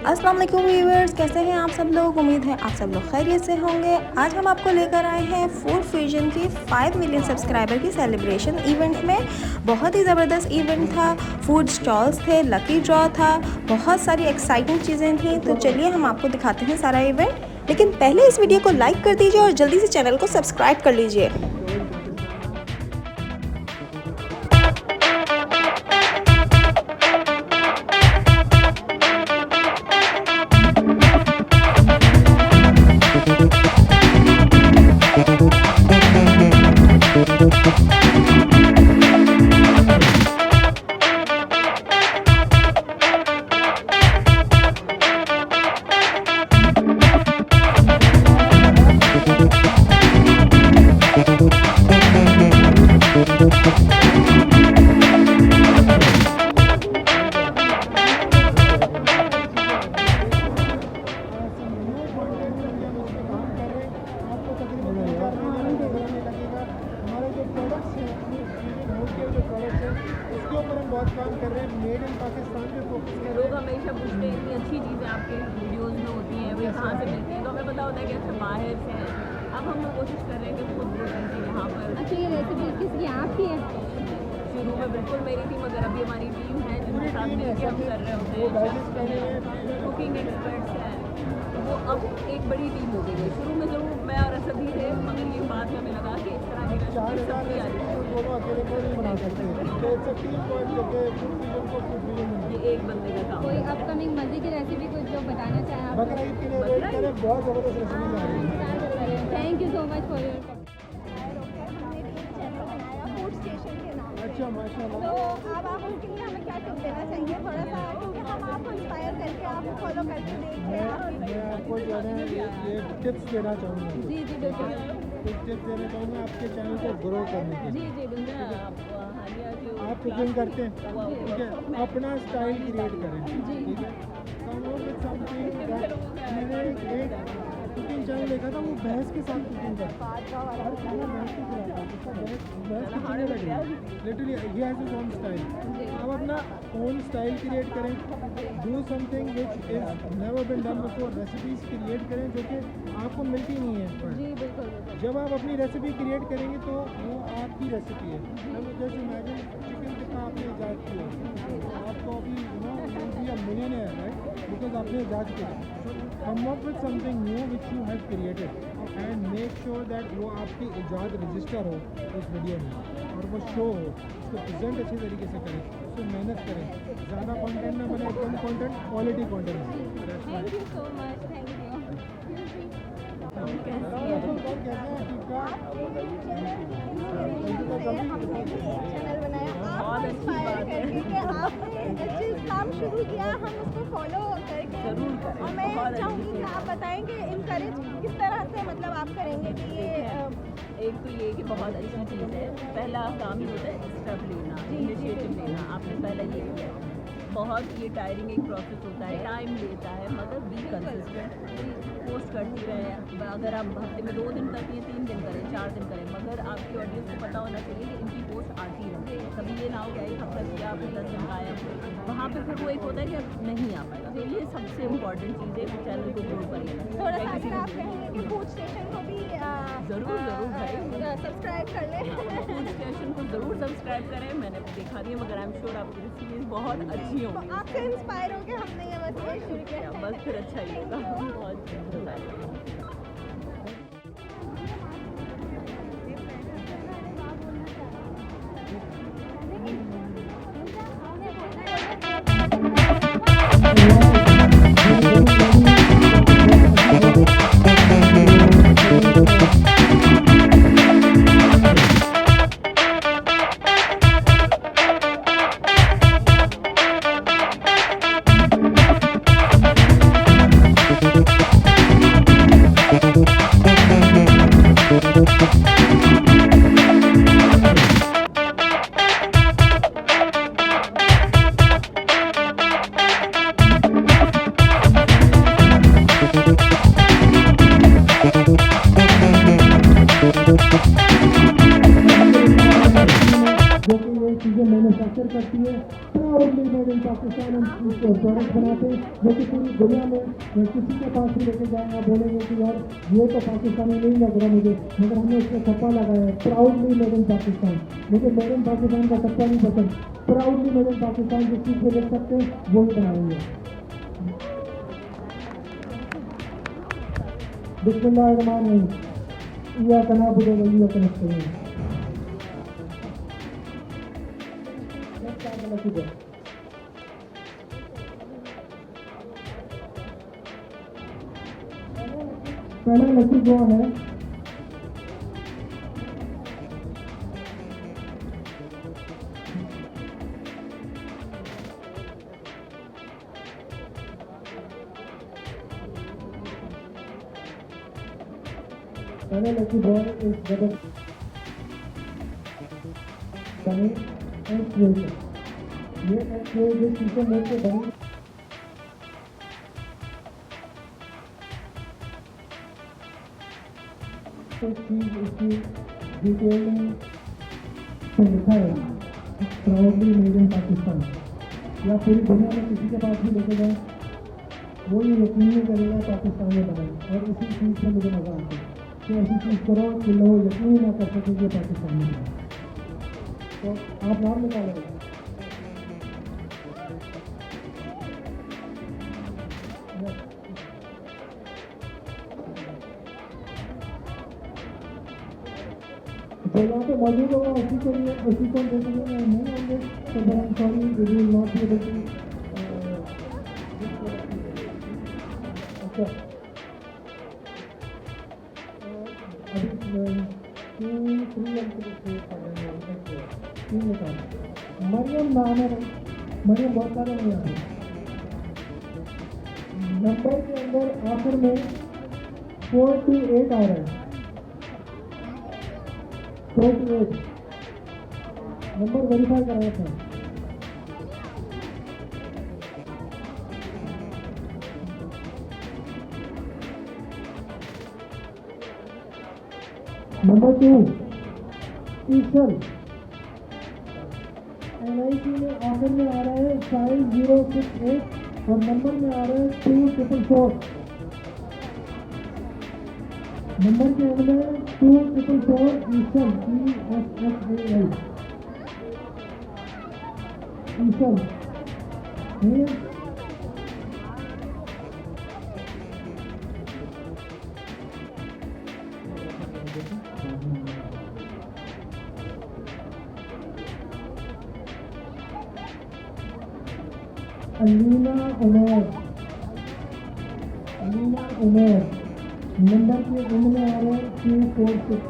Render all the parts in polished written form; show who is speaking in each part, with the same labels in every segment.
Speaker 1: अस्सलाम वालेकुम व्यूअर्स, कैसे हैं आप सब लोग। उम्मीद है आप सब लोग खैरियत से होंगे। आज हम आपको लेकर आए हैं फूड फ्यूजन की 5 मिलियन सब्सक्राइबर की सेलिब्रेशन इवेंट में। बहुत ही ज़बरदस्त इवेंट था। फूड स्टॉल्स थे, लकी ड्रॉ था, बहुत सारी एक्साइटिंग चीज़ें थी। तो चलिए हम आपको दिखाते हैं सारा इवेंट। लेकिन पहले इस वीडियो को लाइक कर दीजिए और जल्दी से चैनल को सब्सक्राइब कर लीजिए।
Speaker 2: बहुत काम कर रहे हैं, मेड इन पाकिस्तान पे फोकस कर रहे हैं।
Speaker 3: लोग हमेशा पूछते हैं इतनी अच्छी चीज़ें आपके वीडियोस में होती हैं, वो कहाँ से मिलती हैं, तो हमें पता होता है कि अच्छा बाहर से हैं। अब हम लोग कोशिश कर रहे हैं कि खुद बनाएं यहाँ पर।
Speaker 4: अच्छा, ये रेसिपी किसकी आपकी है?
Speaker 3: शुरू में बिल्कुल मेरी थी, मगर अभी हमारी टीम है जिनके साथ मिलकर हम कर रहे होते हैं, कुकिंग एक्सपर्ट्स हैं, तो वो अब एक बड़ी टीम हो गई है। शुरू में जरूर मैं और असद ही थे, मगर ये बात में हमें लगा कि इस तरह की रेसिपी सबकी आ रही है।
Speaker 2: दोनों अकेले को नहीं बना सकते, तो एक टीम को लेके फूड फ्यूजन को फूड फ्यूजन में
Speaker 3: ये एक बंदे का काम
Speaker 4: कोई
Speaker 3: है।
Speaker 4: अपकमिंग मज़े की रेसिपी कुछ जो बताना चाहें आप?
Speaker 2: बकरा ईद के लिए वेट करें, बहुत ज़बरदस्त रेसिपी आ रही है।
Speaker 4: Thank you so much for your.
Speaker 5: Food station के नाम से।
Speaker 2: अच्छा, माशाल्लाह।
Speaker 5: तो अब आप उनके लिए हमें क्या टिप देना चाहिए थोड़ा सा, क्योंकि हम आपको इंस्पायर करके आपको फॉलो करके देख रहे हैं।
Speaker 2: मैं आपको जो है ये टिप्स देना चाहूँगा।
Speaker 4: जी जी बिल्कुल।
Speaker 2: कुछ टिप्स देना चाहूँगा आपके चैनल को ग्रो करने के लिए।
Speaker 3: जी जी बिल्कुल।
Speaker 2: आप कुकिंग करते हैं, ठीक है, अपना स्टाइल क्रिएट करें, ठीक है। Come up with something that मैंने एक कुकिंग चैनल देखा था, वो भैंस के साथ कुकिंग करता है और खाना भैंस को खिलाता है, उसका भैंस की चीज़ें लग रही है लिटरली। ये है ओन स्टाइल। आप अपना ओन स्टाइल क्रिएट करें, do something which is never been done before. Recipes create करें जो कि आपको मिलती नहीं है।
Speaker 4: जी बिल्कुल बिल्कुल।
Speaker 2: जब आप अपनी रेसिपी क्रिएट करेंगे तो वो आपकी रेसिपी है। अब जैसे इमेजिन चिकन टिक्का आपने ईजाद किया, आपको अभी मिलियनेयर है, राइट, बिकॉज आपने ईजाद किया। So come up with something new which you have created and make sure that वो आपकी ईजाद रजिस्टर हो उस वीडियो में और वो शो हो, उसको प्रेजेंट अच्छे तरीके से करें, उसको मेहनत करें। ज़्यादा कंटेंट ना बने, कम content, quality content.
Speaker 4: Thank you so much. Thank you.
Speaker 2: कैसे हैं? ठीक
Speaker 5: चैनल बनाया आप इंस्पायर करके कि आपने जिस चीज़ काम शुरू किया हम उसको फॉलो करके
Speaker 3: ज़रूर करें।
Speaker 5: और मैं
Speaker 3: बहुत
Speaker 5: चाहूँगी
Speaker 3: अच्छी
Speaker 5: कि आप बताएं कि इनकरेज किस तरह से मतलब आप करेंगे कि ये
Speaker 3: एक तो ये कि बहुत अच्छी चीज़ है। पहला काम ही होता है स्टेप लेना, इनिशिएटिव लेना। आपने पहले ये किया, बहुत ये टायरिंग एक प्रोसेस होता है, टाइम लेता है, मगर बी कंसिस्टेंट पोस्ट करती रहे। अगर आप हफ्ते में 2 दिन करती हैं, 3 दिन करें, 4 दिन करें, मगर आपकी ऑडियंस को पता होना चाहिए कि इनकी पोस्ट आती रहे। कभी ये ना हो कि एक हफ्ता किया, आपने 10 दिन का आया, वहाँ पर फिर वो एक होता है कि अब नहीं आ पाएगा। तो ये सबसे इम्पॉर्टेंट चीज़ है कि चैनल को ग्रो करिएगा।
Speaker 5: थोड़ा सा अगर आप कहेंगे कि फूड स्टेशन को भी
Speaker 3: ज़रूर भाई
Speaker 5: सब्सक्राइब कर लें।
Speaker 3: फूड स्टेशन को ज़रूर सब्सक्राइब करें। मैंने देखा नहीं, मगर आई एम श्योर आपकी रेसिपीज़ बहुत अच्छी होंगी।
Speaker 5: आपसे इंस्पायर होकर हमने ये बस ये शुरू किया।
Speaker 3: बस फिर अच्छा ही होगा। बहुत
Speaker 2: है। जो कि पूरी दुनिया में किसी के पास भी लेके जाएँ आप बोलेंगे कि यार ये तो पाकिस्तानी नहीं लग रहा मुझे, मगर हमने उसमें ठप्पा लगाया है, प्राउडली मेड इन पाकिस्तान। मुझे मेड इन पाकिस्तान का ठप्पा नहीं पसंद, प्राउडली मेड इन पाकिस्तान जिस चीज़ को देख सकते हैं वही बनाएंगे। बिस्मिल्लाहिर्रहमानिर्रहीम, इय्याका नअबुदु व इय्याका नस्तईन। पहला लकी ड्रॉ है इस जगत बने एक्सप्लोजन। ये एक्सप्लोजन शीशे में से बनी कुछ चीज़ इसकी डिटेल में लिखा है प्राउडली मेड इन पाकिस्तान, या पूरी दुनिया में किसी के पास भी लेके जाए वो ये यकीन नहीं करेगा पाकिस्तान में बना है। और इसी चीज़ से मुझे मज़ा आता है कि ऐसी चीज़ करो कि लोग यकीन ना कर सकें कि पाकिस्तान में बना। तो आप नाम निकालेंगे जो यहाँ पे मौजूद होगा उसी को देखेंगे नहीं होंगे तो बड़ा sorry will not be able to. अच्छा अभी 3 मरियम नाम है, मरियम बहुत सारे नहीं आते। नंबर के अंदर आखिर में 4 to 8 आ रहा है, 4 to 8 नंबर वेरीफाई कराया था। नंबर 2 ईशल, NIC में आखिर में आ रहा है 5068 और नंबर में आ रहा है 2444। नंबर के अंदर 2444 ईशल, ESSAL ईशल नहीं है। अलीना उमर, अलीना उमर नंबर के एंड में आ रहा है 246।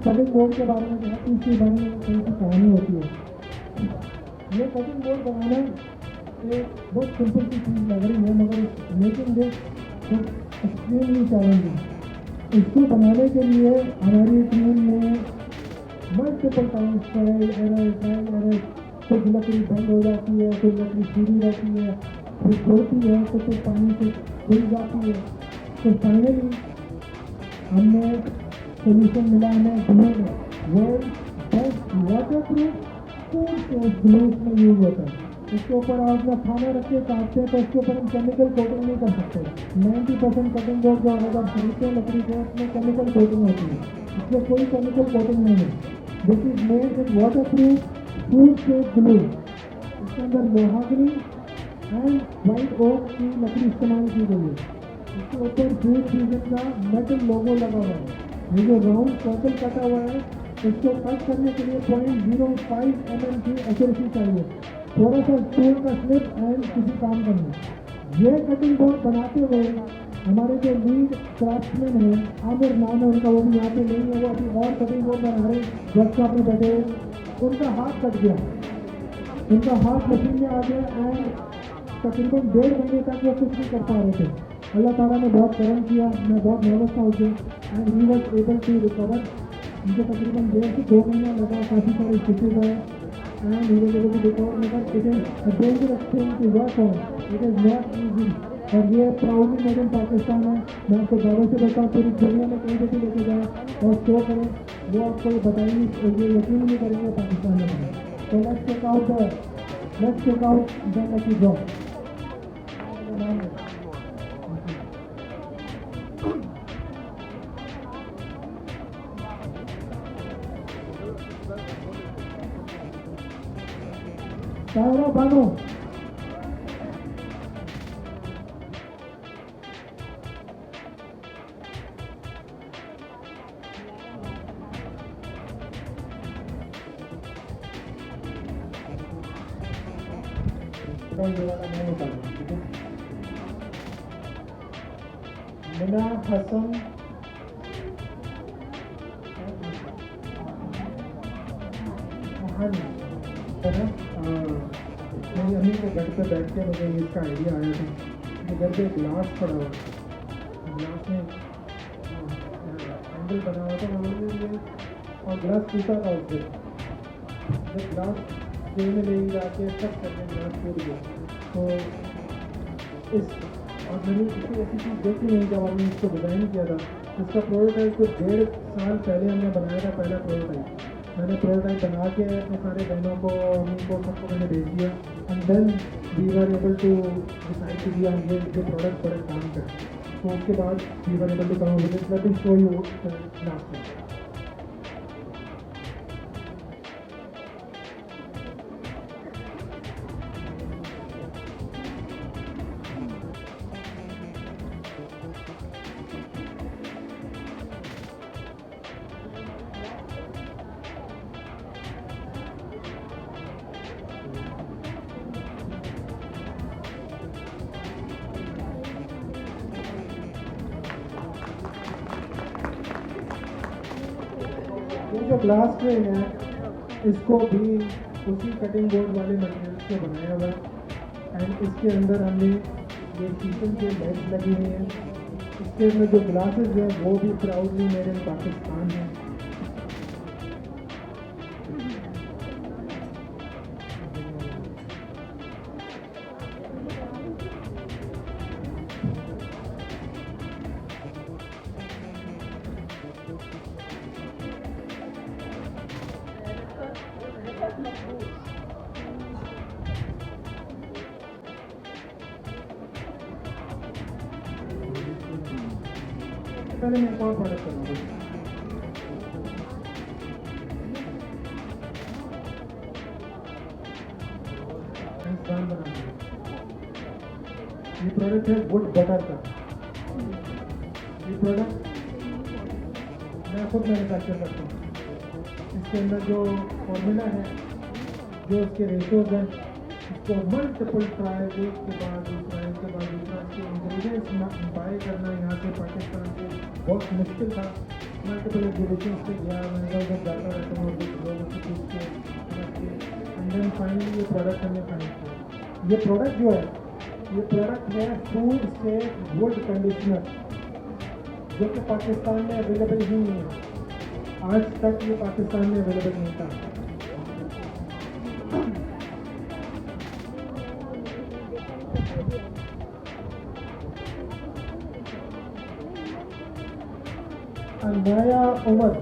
Speaker 2: कटिंग बोर्ड के बारे में कहा, इसके बारे में थोड़ी सी कहानी होती है। ये कटिंग बोर्ड बनाना एक बहुत सिंपल सी चीज़ लग रही है, मगर लेकिन ये एक्सट्रीमली चैलेंजिंग। इसको बनाने के लिए हमारी टीम ने मल्टीपल टाइम्स ट्रायल एरर, कुछ लकड़ी बंद हो जाती है, कुछ लकड़ी सीधी रहती है, कुछ छोड़ती है, कुछ पानी से खुल जाती है। तो फाइनली हमने सोल्यूशन मिला हमें world best waterproof food glues में यूज होता है। इसके ऊपर आप अपना खाना रख के काटते हैं तो इसके ऊपर हम केमिकल कोटिंग नहीं कर सकते। 90% कटिंग बोर्ड जो अगर आप खरीदते हैं लकड़ी को उसमें केमिकल कोटिंग होती है, इसमें कोई केमिकल कोटिंग नहीं है। This is made with water proof food safe glue. इसके अंदर मोहागनी एंड वाइट ओक की लकड़ी इस्तेमाल की गई है। इसके ऊपर फूड सीजन का मेटल लोगो लगा हुआ है। ये जो राउंड सर्कल कटा हुआ है इसको कट करने के लिए 0.05 mm की एक्यूरेसी चाहिए, थोड़ा सा स्टूल का स्लिप एंड किसी काम करना। ये कटिंग बोर्ड बनाते हुए हमारे जो लीड क्राफ्ट्समैन हैं, आमिर नाम है उनका, वो भी यहाँ पे नहीं है, वो अभी और कटिंग बोर्ड बना रहे वर्कशॉप में बैठे, उनका हाथ कट गया। उनका हाथ मशीन में आ गया एंड तकरीबन 1.5 महीने तक वो कुछ नहीं कर पा रहे थे। अल्लाह ताला ने बहुत करम किया, मैं बहुत नर्वस था उस दिन and he was able to recover. मुझे तकरीबन 1.5 से 2 महीना लगा, काफ़ी सारे स्टिचेज आए and he was able to recover. मगर it is dangerous thing to work on, it is not easy. और ये प्राउडली मेड इन पाकिस्तान है। मैं आपको दावे से बताऊँ पूरी दुनिया में कहीं भी लेके जाए और शो करें, वो आपको ये बताएंगे और ये यकीन नहीं करेंगे पाकिस्तान में बने। तो let's check out the lucky draw. Sara Bano मिना हसन है ना, मेरी अम्मी के घर पे बैठ के मुझे इसका आइडिया आया था। मेरे घर पे एक ग्लास पड़ा हुआ, ग्लास में हैंडल बना हुआ था और ग्लास टूटा था उससे। जब ग्लास ट्रे में ले जाके सब करके ग्लास टूट गया। तो इस और मैंने किसी ऐसी चीज़ देखी नहीं जब हमने इसको डिज़ाइन किया था। इसका प्रोटोटाइप कुछ 1.5 साल पहले हमने बनाया था, पहला प्रोटोटाइप। मैंने प्रोटोटाइप बना के अपने सारे बहनों को, अम्मी को, सबको मैंने भेज दिया and then we were able to decide कि हम ये प्रोडक्ट पर काम करें। तो उसके बाद we were able to come with it. Let me show you last में। ये जो ग्लास ट्रे है इसको भी उसी कटिंग बोर्ड वाले मटेरियल से बनाया हुआ है एंड इसके अंदर हमने ये शीशम के लेग्स लगी हुई हैं। इसके अंदर जो ग्लासेस हैं वो भी प्राउडली मेड इन पाकिस्तान है। पहले मैं एक और प्रोडक्ट करूँगा। ये प्रोडक्ट है वुड बटर का। ये प्रोडक्ट मैं खुद मैन्युफैक्चर करता हूँ। इसके अंदर जो फॉर्मूला है, जो उसके रेशोज हैं, इसको मल्टीपल ट्राई एक के बाद दूसरा, एक के बाद दूसरा, इसके इंग्रेडिएंट्स बाय करना यहाँ से पाकिस्तान से बहुत मुश्किल था। मल्टीपल एग्जीबिशंस पे गया, मैं उधर जाता रहता हूँ, लोगों से पूछ के एंड देन फाइनली ये प्रोडक्ट हमने फाइंड किया। ये प्रोडक्ट जो है, ये प्रोडक्ट है फूड सेफ वुड कंडीशनर, जो कि पाकिस्तान में अवेलेबल ही नहीं है। आज तक ये पाकिस्तान में अवेलेबल नहीं था। अनाया उमर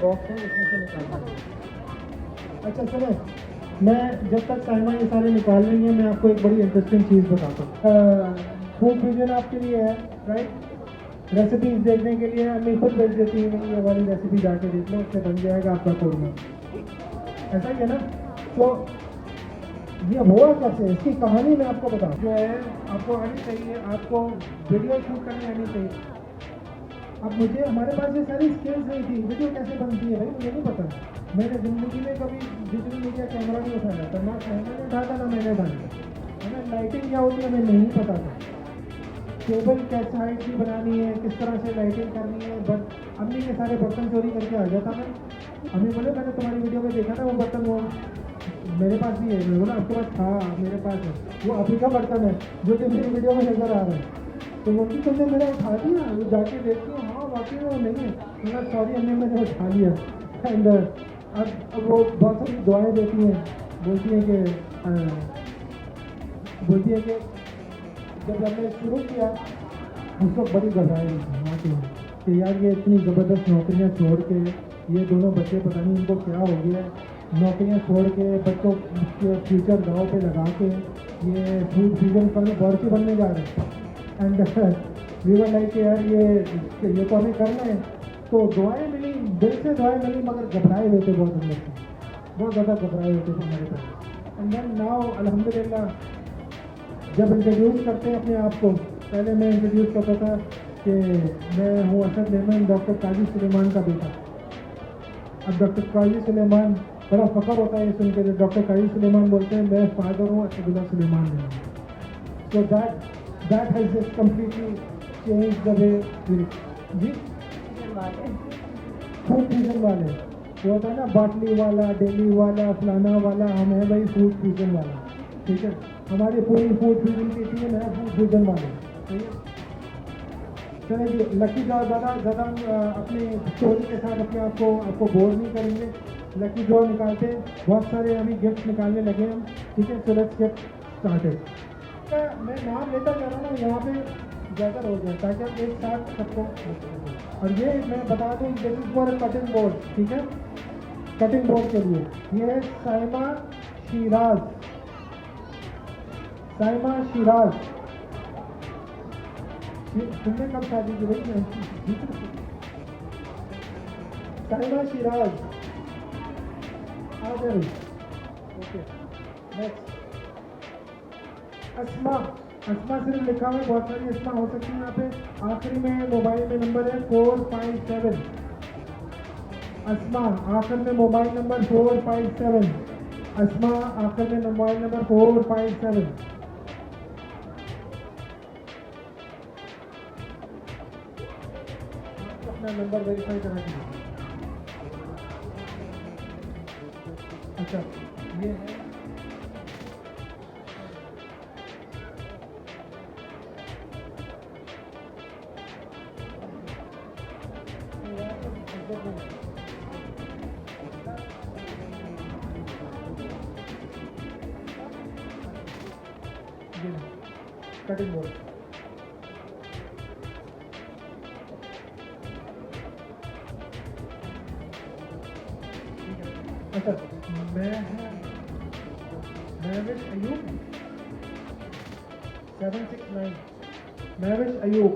Speaker 2: बॉक्स है, इसमें से निकालना है। अच्छा चले, मैं जब तक साइमा ये सारे निकाल रही है, मैं आपको एक बड़ी इंटरेस्टिंग चीज़ बताता हूँ। फूड फ्यूजन आपके लिए है, राइट। रेसिपीज देखने के लिए अम्मी खुद भेज देती है, ये वाली रेसिपी जाके देख लो, उससे बन जाएगा आपका कोरमा। ऐसा ही है ना। तो ये हुआ कैसे, इसकी कहानी मैं आपको बताऊँ। जो है आपको आनी चाहिए, आपको वीडियो शूट करनी आनी चाहिए। अब मुझे हमारे पास ये सारी स्किल्स नहीं थी, वीडियो कैसे बनती है भाई मुझे नहीं पता। मैंने ज़िंदगी में कभी डिजिटल मीडिया कैमरा नहीं उठाया था, ना कैमरा ने उठाया था ना मैंने उठाया, है ना। लाइटिंग क्या होती है हमें नहीं पता था, टेबल कैसे हाइट की बनानी है, किस तरह से लाइटिंग करनी है। बट अम्मी के सारे बर्तन चोरी करके आ गया था मैं। अम्मी बोले मैंने तुम्हारी वीडियो में देखा था वो बर्तन, वो मेरे पास भी है। मैं बोला आपके पास था, मेरे पास है, वो आप ही का बर्तन है जो कि मेरी वीडियो में नज़र आ रहा है। तो बोलती तुमने मेरा उठा दिया, वो जाके देखती हूँ हाँ वाकई में वो नहीं है। मैं सॉरी अम्मी मैंने उठा लिया। एंड अब वो बहुत सारी दुआएं देती हैं, बोलती हैं कि जब हमने शुरू किया उस वक्त बड़ी घबराई वहाँ के कि यार ये इतनी ज़बरदस्त नौकरियाँ छोड़ के, ये दोनों बच्चे पता नहीं इनको क्या हो गया है, नौकरियाँ छोड़ के बच्चों के फ्यूचर दाव पे लगा के ये फूड फ्यूजन का बावर्ची बनने जा रहे हैं। एंड वी वर लाइक यार ये तो हमें करना है। तो दुआएं मिली, दिल से दुआएं मिली, मगर घबराए हुए थे बहुत अंदर से, बहुत ज़्यादा घबराए हुए थे हमारे पास। एंड देन नाउ अल्हम्दुलिल्लाह जब इंट्रोड्यूस करते हैं अपने आप को, पहले मैं इंट्रोड्यूस करता था कि मैं हूँ असद मेमन, डॉक्टर काजी सुलेमान का बेटा। अब डॉक्टर काजी सुलेमान बड़ा फ़ख्र होता है सुन के, डॉक्टर काजी सुलेमान बोलते हैं मैं फादर हूँ Asadullah Suleman Memon. So that has just completely change the way जी फूड फ्यूजन वाले वो होता है ना, बाटली वाला, डेली वाला, फलाना वाला, हम है भाई फूड फ्यूजन वाला। ठीक है, हमारी पूरी फूड फ्यूजन की टीम है फूड फ्यूजन वाले। ठीक है, चलिए जी लकी ड्रॉ ज़्यादा अपनी स्टोरी के साथ अपने आपको बोर नहीं करेंगे। लकी ड्रॉ निकालते हैं, बहुत सारे अभी गिफ्ट निकालने लगे हम। ठीक है, सो लेट्स गेट स्टार्टेड। मैं नाम लेता जा रहा हूँ यहाँ पे ज़्यादा हो जाए ताकि आप एक साथ सबको। और ये मैं बता दूँ this is for cutting board. ठीक है, कटिंग बोर्ड के लिए ये है साइमा शिराज। साइमा शिराज तुमने कब शादी की भाई? साइमा शिराज आ जाए। ओके नेक्स्ट अस्मा। अस्मा सिर्फ लिखा हुआ, बहुत सारी अस्मा हो सकती है यहाँ पे। आखिरी में मोबाइल में नंबर है 457। अस्मा आखिर में मोबाइल नंबर 457। अस्मा आखिर में मोबाइल नंबर 457। अपना नंबर वेरीफाई करा दीजिए। अच्छा ये है कटिंग बोर्ड। अच्छा मैं महविश अयूब 769। महविश अयूब,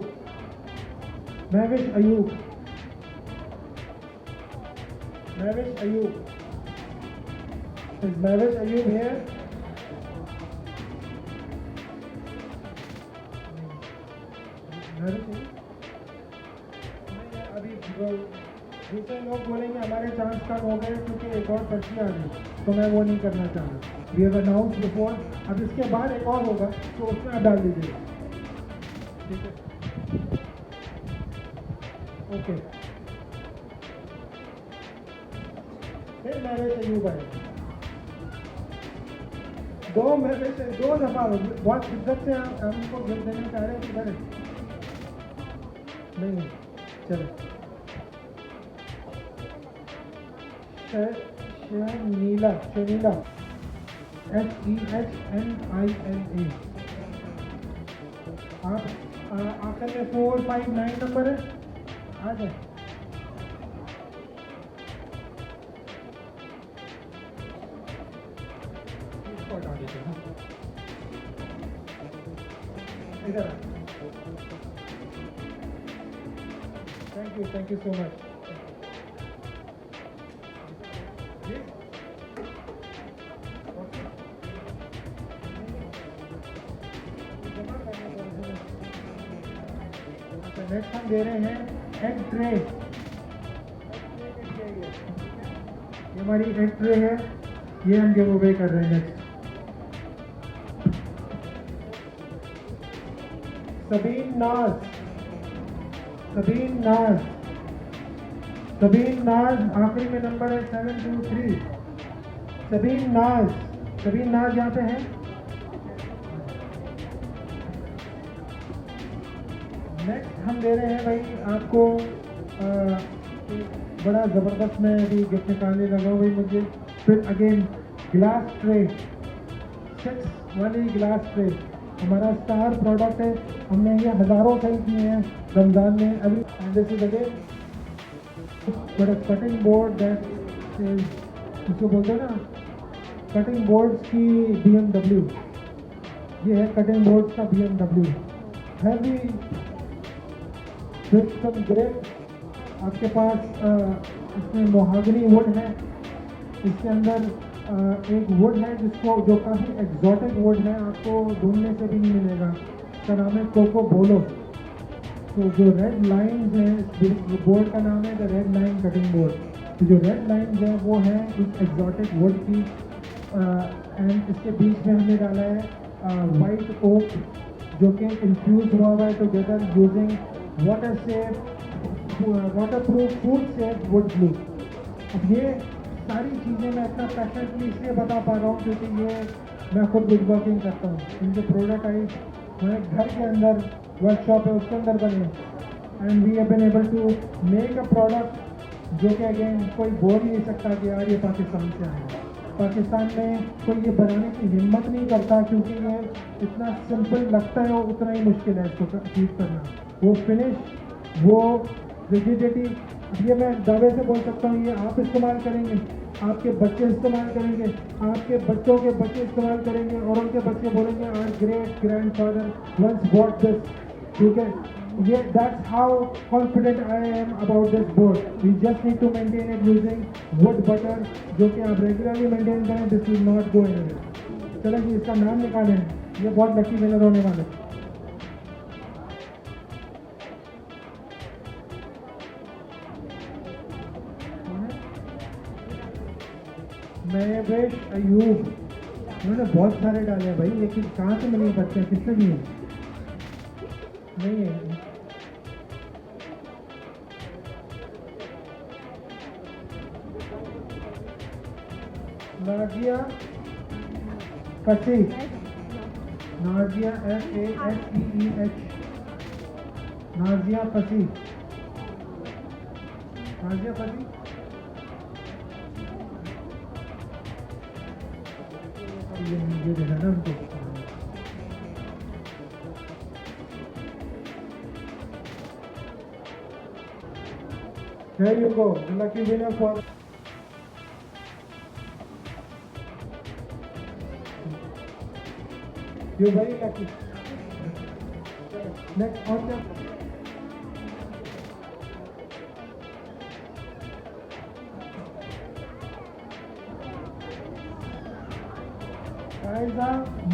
Speaker 2: महविश अयूब, महविश अयूब। Is Mahwish Ayub here? अभी दूसरे लोग बोलेंगे हमारे चांस कम हो गए क्योंकि एक और पर्ची आ गई, तो मैं वो नहीं करना चाह रहा। वी हैव अनाउंस बिफोर, अब इसके बाद एक और होगा तो उसमें आप डाल दीजिएगा। ठीक है, ओके। फिर मैरिज अयूब आए, दो दफ़ा बहुत शिद्दत से हम उनको गिफ्ट देना चाह रहे हैं। किधर नहीं है, चलो शनीला, शनीला SEHNILA। आप आखिर में 459 नंबर है, आ जाए। इधर thank you so much. Next हम दे रहे हैं एग ट्रे। ये हमारी एग ट्रे है, ये हम गिव अवे कर रहे हैं। नेक्स्ट सबीन नाज, सबीन नाज, सबीन नाज, आखिरी में नंबर है 723। सबीन नाज, सबीन नाज यहाँ पे है। नेक्स्ट हम दे रहे हैं भाई आपको एक बड़ा ज़बरदस्त, मैं अभी गिफ्ट निकालने लगा हूँ भाई मुझे। फिर अगेन ग्लास ट्रे, 6 वाली ग्लास ट्रे हमारा स्टार प्रोडक्ट है। हमने ये हज़ारों सेल किए हैं रमज़ान में अभी। एंड दिस इज अगेन बड़ा कटिंग बोर्ड दैट इज, उसको बोलते हैं ना कटिंग बोर्ड्स की BMW। ये है कटिंग बोर्ड्स का BMW, heavy with some great. आपके पास इसमें मोहागनी वुड है, इसके अंदर एक वुड है जिसको जो काफ़ी एग्जॉटिक वुड है, आपको ढूंढने से भी नहीं मिलेगा। इसका नाम है कोको बोलो। तो जो रेड लाइन्स हैं, इस बोर्ड का नाम है the red line cutting board. तो जो रेड लाइन्स हैं वो है इस एग्जॉटिक वुड की। एंड इसके बीच में हमने डाला है वाइट ओक जो कि इन्फ्यूज हुआ है together using water safe, water proof, food safe would glue. अब ये सारी चीज़ें मैं इतना पैशनेटली इसलिए बता पा रहा हूँ क्योंकि ये मैं खुद वुड वर्किंग करता हूँ। इनके प्रोटोटाइप हमारे घर के अंदर वर्कशॉप है उसके अंदर बने, and we have been able to make a product जो कि अगेन कोई बोल नहीं सकता कि यार ये पाकिस्तान से आया। पाकिस्तान में कोई ये बनाने की हिम्मत नहीं करता क्योंकि ये इतना सिंपल लगता है और उतना ही मुश्किल है इसको अचीव करना। वो फिनिश, वो रिजिडिटी, ये मैं दावे से बोल सकता हूँ ये आप इस्तेमाल करेंगे, आपके बच्चे इस्तेमाल करेंगे, आपके बच्चों के बच्चे इस्तेमाल करेंगे और उनके बच्चे बोलेंगे our great grandfather once bought this. ठीक है, ये that's how confident I am about this board. We just need to maintain it using wood butter जो कि आप रेगुलरली मेंटेन करें। This will not go anywhere. चलो जी इसका नाम निकालें, ये बहुत लकी विनर होने वाले। महवेश अयूब, उन्होंने बहुत सारे डाले हैं भाई, लेकिन कहाँ से मिले बच्चे, किससे दिए? नहीं है। नाजिया फसीह, नाजिया FASEEH, नाजिया फसीह, नाजिया फसीह। ये देना ना उनको। There you go, the lucky winner for you're very lucky. Next on the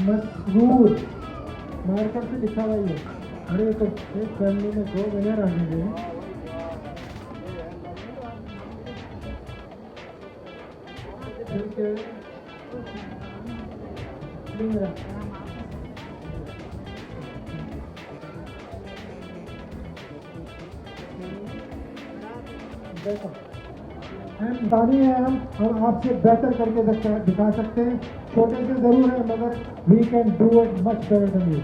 Speaker 2: Masroor marker से लिखा हुआ है। अरे तो एक फैमिली में 2 विनर आने गए। दानी है हम आपसे बेहतर करके दिखा सकते हैं। छोटे से जरूर है मगर we can do it much better than you.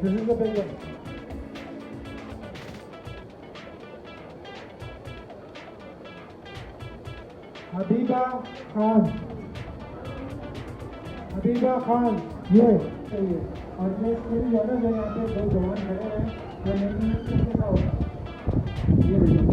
Speaker 2: This is the big one. Habiba Khan, Habiba Khan ये चाहिए। और ये मेरी जगह जो यहाँ पे 2 जवान खड़े हैं वो मेकिंग किसने का होगा ये देखो।